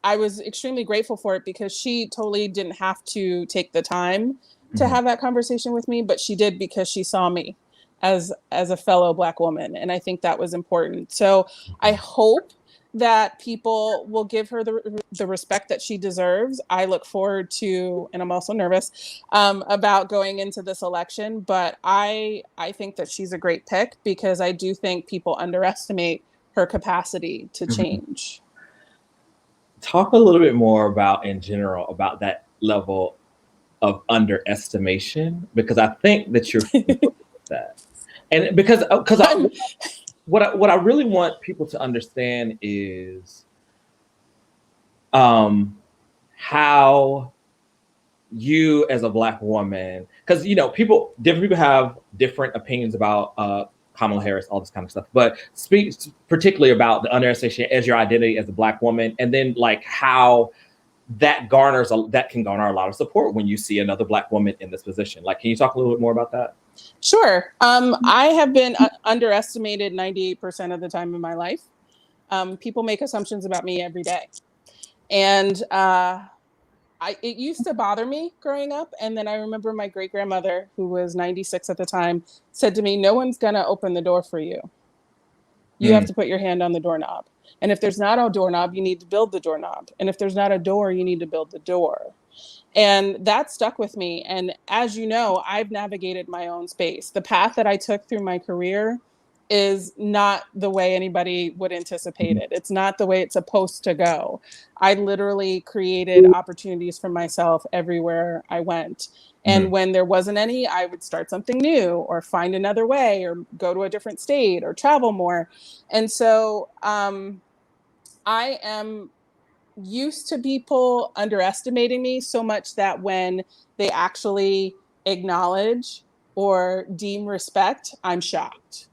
I was extremely grateful for it because she totally didn't have to take the time to have that conversation with me, but she did because she saw me as a fellow Black woman. And I think that was important. So I hope that people will give her the respect that she deserves. I look forward to, and I'm also nervous about going into this election, but I think that she's a great pick because I do think people underestimate her capacity to change. talk a little bit more about, in general, about that level of underestimation, because I think that you're familiar with that. And because what I really want people to understand is how you as a Black woman, because different people have different opinions about Kamala Harris, all this kind of stuff, but speaks particularly about the underestimation as your identity as a Black woman, and then like how that can garner a lot of support when you see another Black woman in this position. Like, can you talk a little bit more about that? Sure. I have been underestimated 98% of the time in my life. People make assumptions about me every day. And it used to bother me growing up. And then I remember my great grandmother, who was 96 at the time, said to me, "No one's going to open the door for you. You have to put your hand on the doorknob. And if there's not a doorknob, you need to build the doorknob. And if there's not a door, you need to build the door." And that stuck with me. And as you know, I've navigated my own space. The path that I took through my career is not the way anybody would anticipate it. It's not the way it's supposed to go. I literally created opportunities for myself everywhere I went. And when there wasn't any, I would start something new or find another way or go to a different state or travel more. And so I am used to people underestimating me so much that when they actually acknowledge or deem respect, I'm shocked,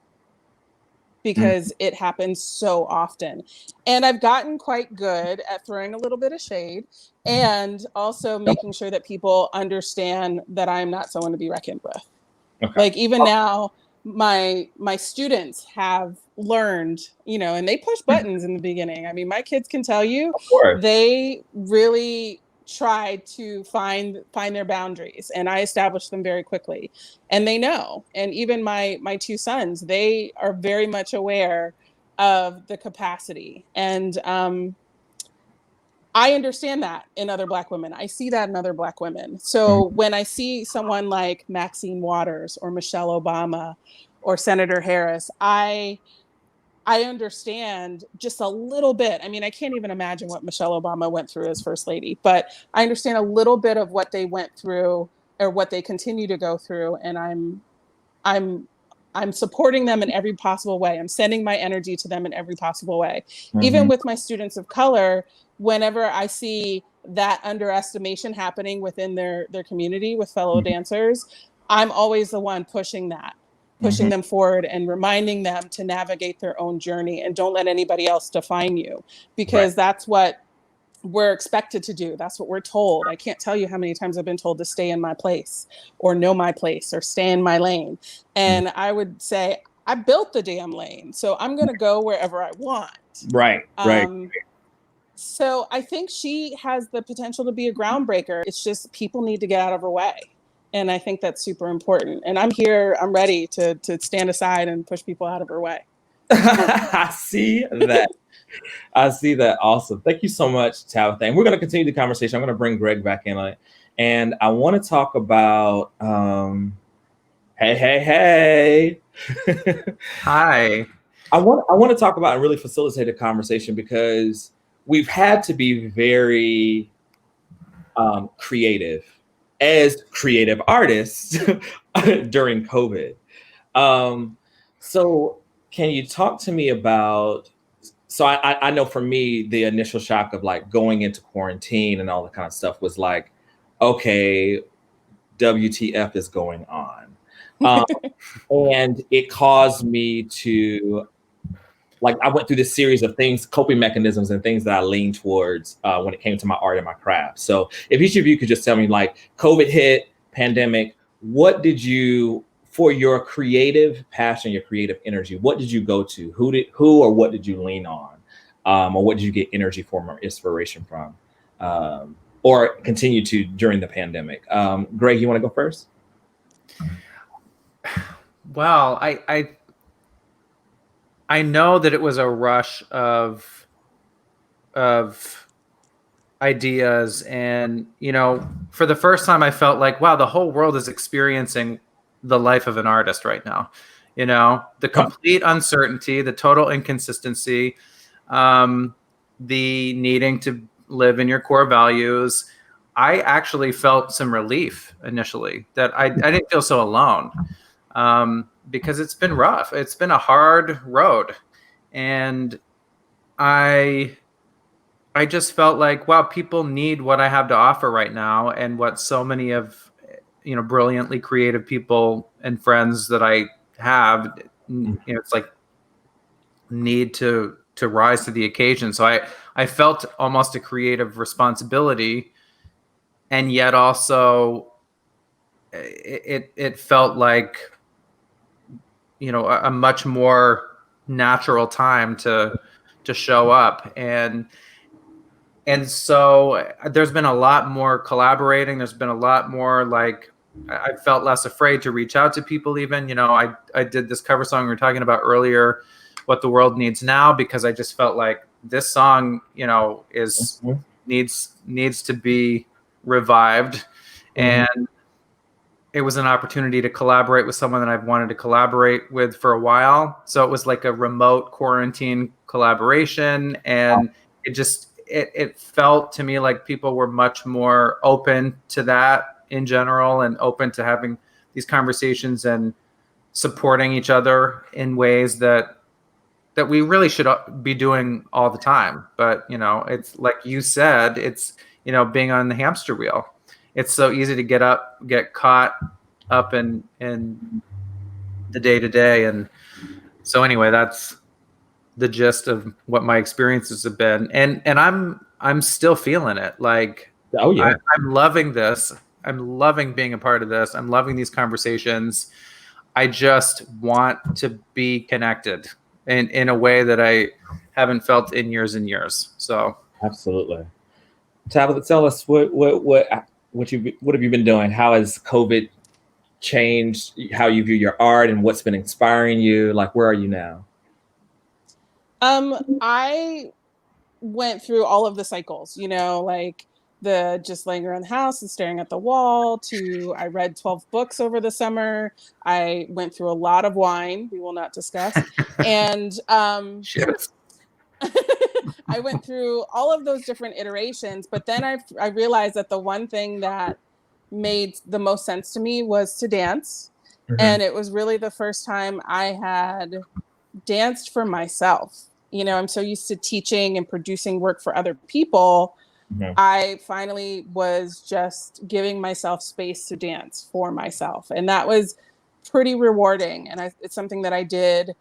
because it happens so often. And I've gotten quite good at throwing a little bit of shade and also making sure that people understand that I'm not someone to be reckoned with. Okay. Like even now, my students have learned, and they push buttons in the beginning. I mean, my kids can tell you they really tried to find their boundaries, and I established them very quickly, and they know. And even my two sons, they are very much aware of the capacity, and I understand that in other Black women. I see that in other Black women. So when I see someone like Maxine Waters or Michelle Obama or Senator Harris, I understand just a little bit. I mean, I can't even imagine what Michelle Obama went through as First Lady, but I understand a little bit of what they went through or what they continue to go through. And I'm supporting them in every possible way. I'm sending my energy to them in every possible way. Even with my students of color, whenever I see that underestimation happening within their community with fellow dancers, I'm always the one pushing them forward and reminding them to navigate their own journey and don't let anybody else define you, because that's what we're expected to do. That's what we're told. I can't tell you how many times I've been told to stay in my place or know my place or stay in my lane. And I would say, I built the damn lane, so I'm going to go wherever I want. Right. So I think she has the potential to be a groundbreaker. It's just people need to get out of her way. And I think that's super important. And I'm here, I'm ready to stand aside and push people out of her way. I see that. I see that. Awesome. Thank you so much, Tabatha. And we're going to continue the conversation. I'm going to bring Greg back in on it. And I want to talk about, hey. Hi. I want to talk about and really facilitate a conversation, because we've had to be very creative as creative artists during COVID. So can you talk to me about, so I know for me, the initial shock of like going into quarantine and all that kind of stuff was like, okay, WTF is going on? And it caused me to, like, I went through this series of things, coping mechanisms and things that I leaned towards when it came to my art and my craft. So if each of you could just tell me, like, COVID hit, pandemic, what did you, for your creative passion, your creative energy, what did you go to? Who or what did you lean on? Or what did you get energy from or inspiration from? Or continue to during the pandemic? Greg, you want to go first? Well, I know that it was a rush of ideas, and for the first time I felt like, wow, the whole world is experiencing the life of an artist right now. The complete uncertainty, the total inconsistency, the needing to live in your core values, I actually felt some relief initially that I didn't feel so alone, because it's been rough. It's been a hard road. And I just felt like, wow, people need what I have to offer right now, and what so many of, brilliantly creative people and friends that I have, it's like need to rise to the occasion. So I felt almost a creative responsibility, and yet also it felt like, a much more natural time to show up. And so there's been a lot more collaborating. There's been a lot more, like, I felt less afraid to reach out to people even. I did this cover song we were talking about earlier, What the World Needs Now, because I just felt like this song, is needs to be revived. And it was an opportunity to collaborate with someone that I've wanted to collaborate with for a while. So it was like a remote quarantine collaboration. And it felt to me like people were much more open to that in general, and open to having these conversations and supporting each other in ways that we really should be doing all the time. But, it's like you said, it's, being on the hamster wheel. It's so easy to get caught up in the day to day. And so anyway, that's the gist of what my experiences have been. And I'm still feeling it. Like, oh yeah, I'm loving this. I'm loving being a part of this. I'm loving these conversations. I just want to be connected in a way that I haven't felt in years and years. So absolutely. Tabatha, tell us what have you been doing? How has COVID changed how you view your art, and what's been inspiring you? Like, where are you now? I went through all of the cycles, like the just laying around the house and staring at the wall, to I read 12 books over the summer. I went through a lot of wine we will not discuss. And I went through all of those different iterations, but then I realized that the one thing that made the most sense to me was to dance. And it was really the first time I had danced for myself. I'm so used to teaching and producing work for other people. I finally was just giving myself space to dance for myself. And that was pretty rewarding. And it's something that I did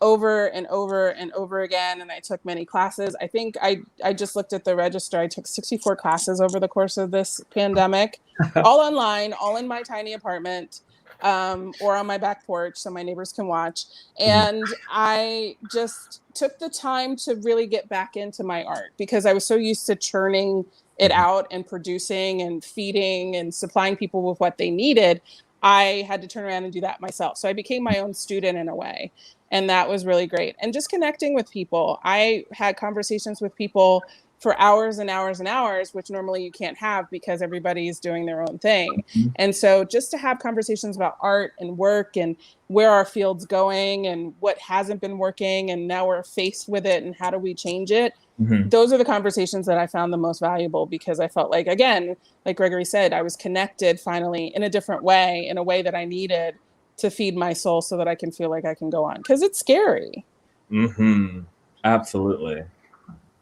over and over and over again. And I took many classes. I think I just looked at the register. I took 64 classes over the course of this pandemic, all online, all in my tiny apartment, or on my back porch so my neighbors can watch. And I just took the time to really get back into my art, because I was so used to churning it out and producing and feeding and supplying people with what they needed. I had to turn around and do that myself. So I became my own student in a way. And that was really great. And just connecting with people. I had conversations with people for hours and hours and hours, which normally you can't have because everybody's doing their own thing. And so just to have conversations about art and work and where our field's going and what hasn't been working, and now we're faced with it and how do we change it? Those are the conversations that I found the most valuable, because I felt like, again, like Gregory said, I was connected finally in a different way, in a way that I needed to feed my soul so that I can feel like I can go on, because it's scary. Absolutely.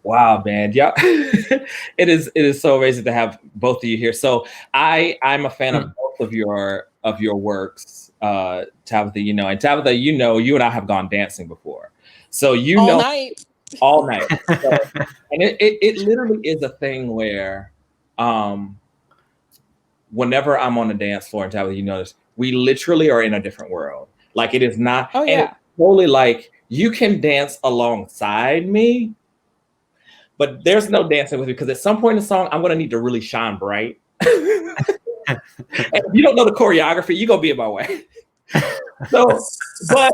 Wow, man. Yeah. It is so amazing to have both of you here. So I'm a fan of both of your works, Tabatha, and Tabatha, you and I have gone dancing before. So all night. All night. So, and it literally is a thing where whenever I'm on the dance floor, and Tabatha, this, we literally are in a different world. Like, it is not totally like you can dance alongside me, but there's no dancing with me, because at some point in the song, I'm going to need to really shine bright. And if you don't know the choreography, you're going to be in my way. So, but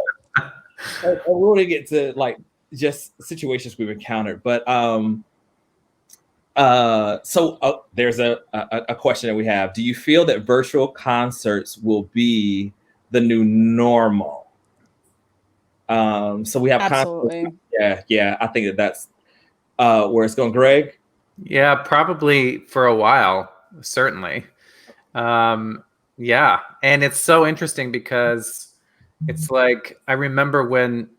we're going to get to like just situations we've encountered. But there's a question that we have. Do you feel that virtual concerts will be the new normal? So we have absolutely. Yeah. I think that's where it's going. Greg? Yeah, probably for a while, certainly. Yeah, and it's so interesting because it's like I remember when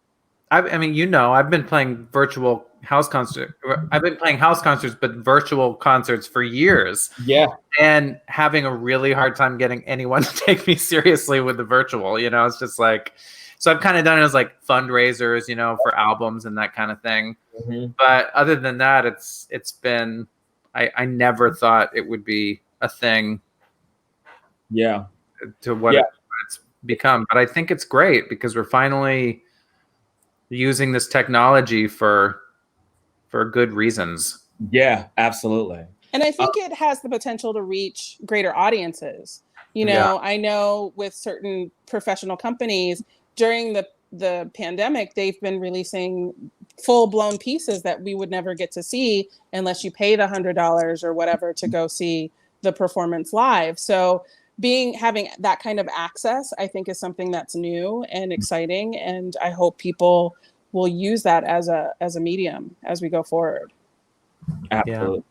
I mean, I've been playing virtual house concert. I've been playing house concerts, but virtual concerts for years, Yeah. and having a really hard time getting anyone to take me seriously with the virtual. It's just like, so I've kind of done it as like fundraisers, for albums and that kind of thing. Mm-hmm. But other than that, it's been, I never thought it would be a thing Yeah. to what it's become. But I think it's great because we're finally using this technology for good reasons. Yeah, absolutely. And I think it has the potential to reach greater audiences. Yeah. I know with certain professional companies during the pandemic, they've been releasing full-blown pieces that we would never get to see unless you pay the $100 or whatever to go see the performance live. So having that kind of access, I think, is something that's new and exciting, and I hope people will use that as a medium as we go forward. Absolutely.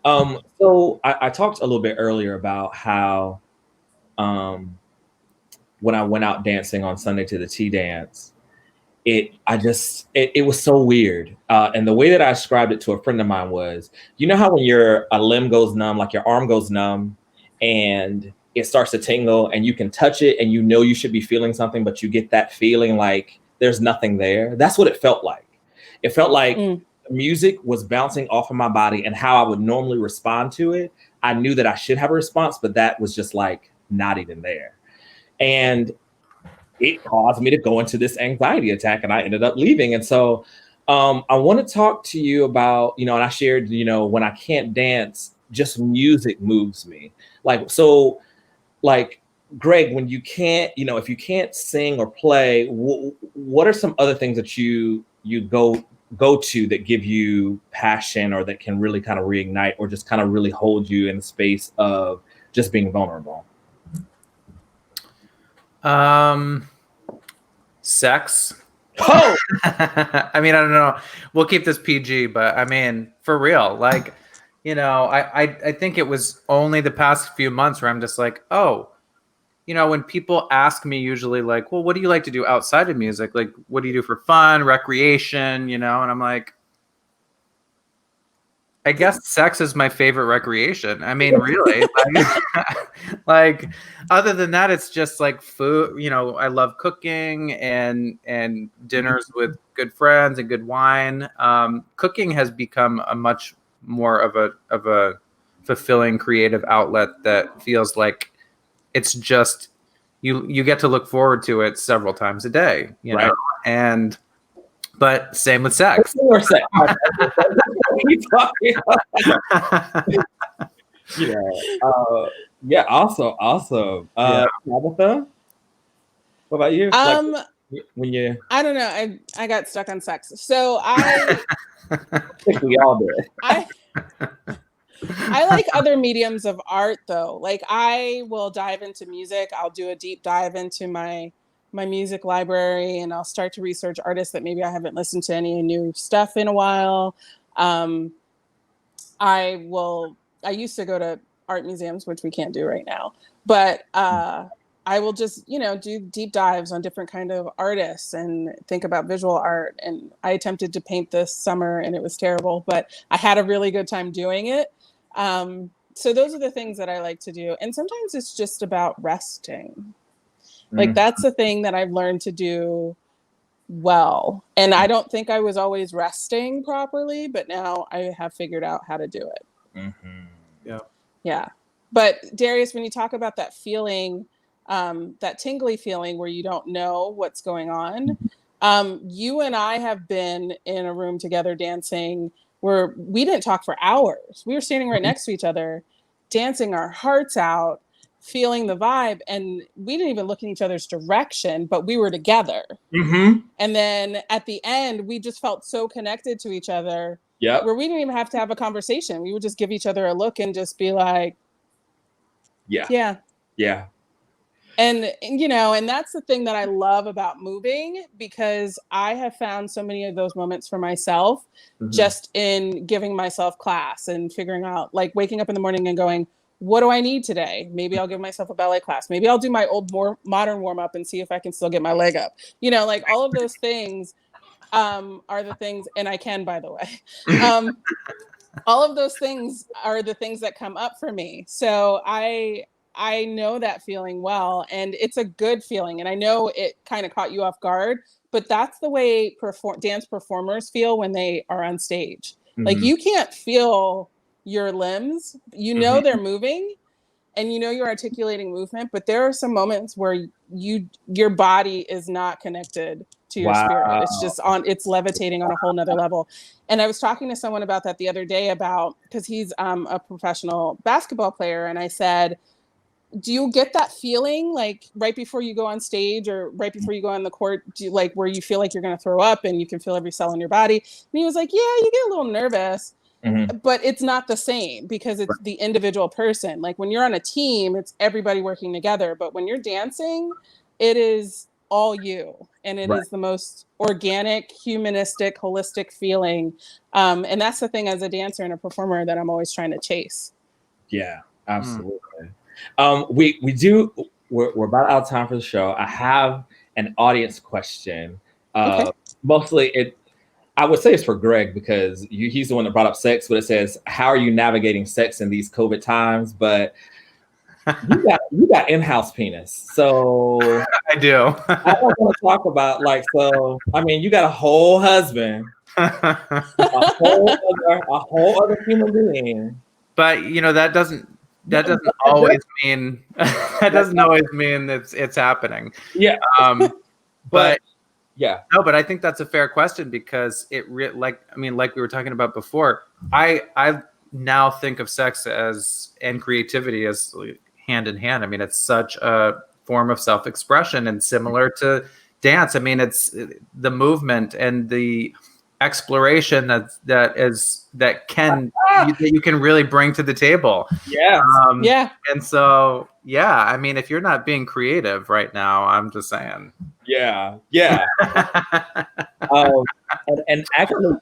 So I talked a little bit earlier about how when I went out dancing on Sunday to the tea dance, it was so weird. And the way that I described it to a friend of mine was, how when a limb goes numb, like your arm goes numb and it starts to tingle and you can touch it and you should be feeling something, but you get that feeling like there's nothing there. That's what it felt like. It felt like the music was bouncing off of my body, and how I would normally respond to it, I knew that I should have a response, but that was just like not even there. And it caused me to go into this anxiety attack, and I ended up leaving. And so I want to talk to you about, and I shared, when I can't dance, just music moves me. Greg, when you can't, if you can't sing or play, what are some other things that you go to that give you passion, or that can really kind of reignite, or just kind of really hold you in the space of just being vulnerable? Sex. Oh, I mean, I don't know. We'll keep this PG, but I mean, for real, like, I think it was only the past few months where I'm just like, oh, when people ask me usually like, well, what do you like to do outside of music? Like, what do you do for fun, recreation, and I'm like, I guess sex is my favorite recreation. I mean, really, like, other than that, it's just like food. I love cooking and dinners with good friends and good wine. Cooking has become a much more of a fulfilling creative outlet that feels like it's just you get to look forward to it several times a day. Right. But same with sex. Yeah, awesome. Tabatha, what about you? When you, I don't know, I got stuck on sex, so I think we all do. I like other mediums of art, though. Like, I will dive into music. I'll do a deep dive into my music library, and I'll start to research artists that maybe I haven't listened to any new stuff in a while. I used to go to art museums, which we can't do right now, but I will just, do deep dives on different kind of artists and think about visual art. And I attempted to paint this summer and it was terrible, but I had a really good time doing it. So those are the things that I like to do. And sometimes it's just about resting. Like, that's the thing that I've learned to do well. And I don't think I was always resting properly, but now I have figured out how to do it. Mm-hmm. Yeah. But Darius, when you talk about that feeling, that tingly feeling where you don't know what's going on, you and I have been in a room together dancing where we didn't talk for hours. We were standing right next to each other, dancing our hearts out, feeling the vibe, and we didn't even look in each other's direction, but we were together. And then at the end, we just felt so connected to each other, where we didn't even have to have a conversation. We would just give each other a look and just be like, yeah. And you know, and that's the thing that I love about moving, because I have found so many of those moments for myself just in giving myself class and figuring out, like waking up in the morning and going, what do I need today? Maybe I'll give myself a ballet class. Maybe I'll do my old more modern warm up and see if I can still get my leg up. You know, like all of those things are the things, and I can, by the way. All of those things are the things that come up for me. So I know that feeling well, and it's a good feeling. And I know it kind of caught you off guard, but that's the way dance performers feel when they are on stage. Like you can't feel your limbs, you know, they're moving and you know you're articulating movement, but there are some moments where your body is not connected to your spirit. It's just it's levitating on a whole nother level. And I was talking to someone about that the other day, about, because he's a professional basketball player, and I said, do you get that feeling like right before you go on stage or right before you go on the court, do you, like, where you feel like you're going to throw up and you can feel every cell in your body? And he was like, yeah, you get a little nervous. But it's not the same, because it's the individual person. Like when you're on a team, it's everybody working together. But when you're dancing, it is all you. And it is the most organic, humanistic, holistic feeling. And that's the thing as a dancer and a performer that I'm always trying to chase. Yeah, absolutely. We're about out of time for the show. I have an audience question. Mostly I would say it's for Greg, because he's the one that brought up sex, but it says, how are you navigating sex in these COVID times? But you got in-house penis. So I do. I don't want to talk about, like, so, I mean, you got a whole husband, a whole other human being. But, you know, that doesn't always mean it's happening. Yeah. But yeah. No, but I think that's a fair question, because like we were talking about before, I now think of sex and creativity as hand in hand. I mean, it's such a form of self-expression, and similar to dance. I mean, it's the movement and the exploration that you can really bring to the table. Yeah. And so, yeah, I mean, if you're not being creative right now, I'm just saying. Yeah. And actually,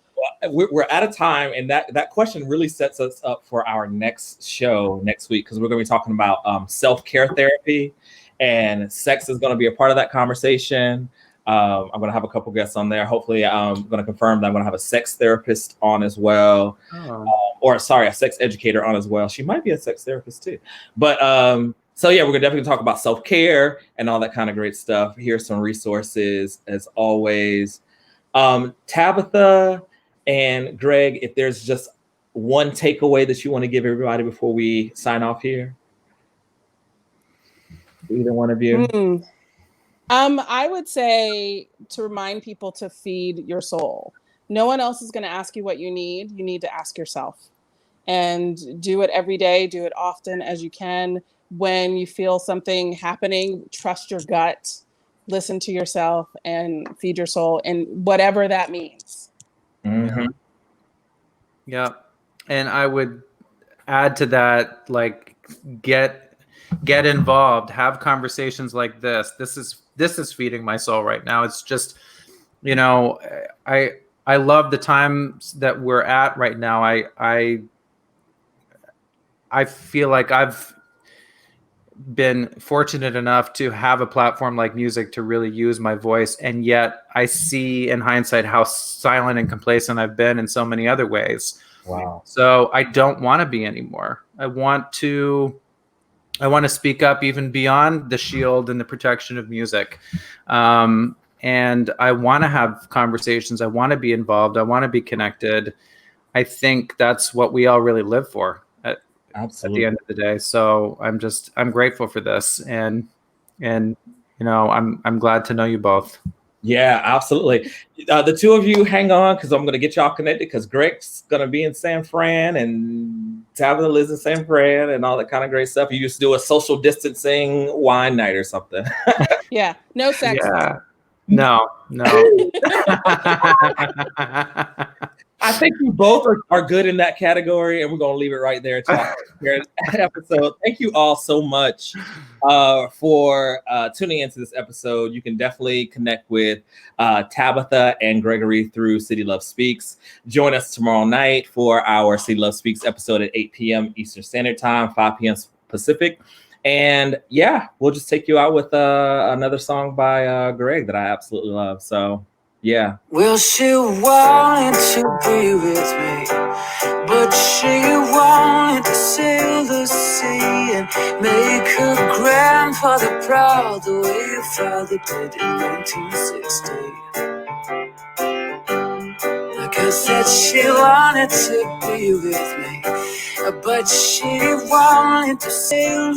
we're out of time, and that question really sets us up for our next show next week, because we're going to be talking about self-care therapy, and sex is going to be a part of that conversation. I'm going to have a couple guests on there. Hopefully, I'm going to confirm that I'm going to have a sex therapist on as well, a sex educator on as well. She might be a sex therapist too, but so yeah, we're gonna definitely talk about self-care and all that kind of great stuff. Here's some resources as always. Tabatha and Greg, if there's just one takeaway that you want to give everybody before we sign off here, either one of you. I would say to remind people to feed your soul. No one else is going to ask you what you need. You need to ask yourself, and do it every day. Do it often as you can. When you feel something happening, trust your gut, listen to yourself, and feed your soul, and whatever that means. Yeah. And I would add to that, like, get involved, have conversations like this. This is feeding my soul right now. It's just, you know, I love the times that we're at right now. I feel like I've been fortunate enough to have a platform like music to really use my voice, and yet I see in hindsight how silent and complacent I've been in so many other ways. Wow. So I don't want to be anymore. I want to speak up even beyond the shield and the protection of music. And I want to have conversations. I want to be involved. I want to be connected. I think that's what we all really live for at the end of the day. So I'm grateful for this. And you know, I'm glad to know you both. Yeah, absolutely. The two of you hang on, because I'm going to get y'all connected, because Greg's going to be in San Fran and Tabatha lives in San Fran and all that kind of great stuff. You used to do a social distancing wine night or something. Yeah. No sex. Yeah. No. I think we both are good in that category, and we're going to leave it right there to our episode. Thank you all so much for tuning into this episode. You can definitely connect with Tabatha and Gregory through City Love Speaks. Join us tomorrow night for our City Love Speaks episode at 8 p.m. Eastern Standard Time, 5 p.m. Pacific. And yeah, we'll just take you out with another song by Greg that I absolutely love. So yeah. Well, she wanted to be with me, but she wanted to sail the sea and make her grandfather proud the way your father did in 1960. Like I said, she wanted to be with me, but she wanted to sail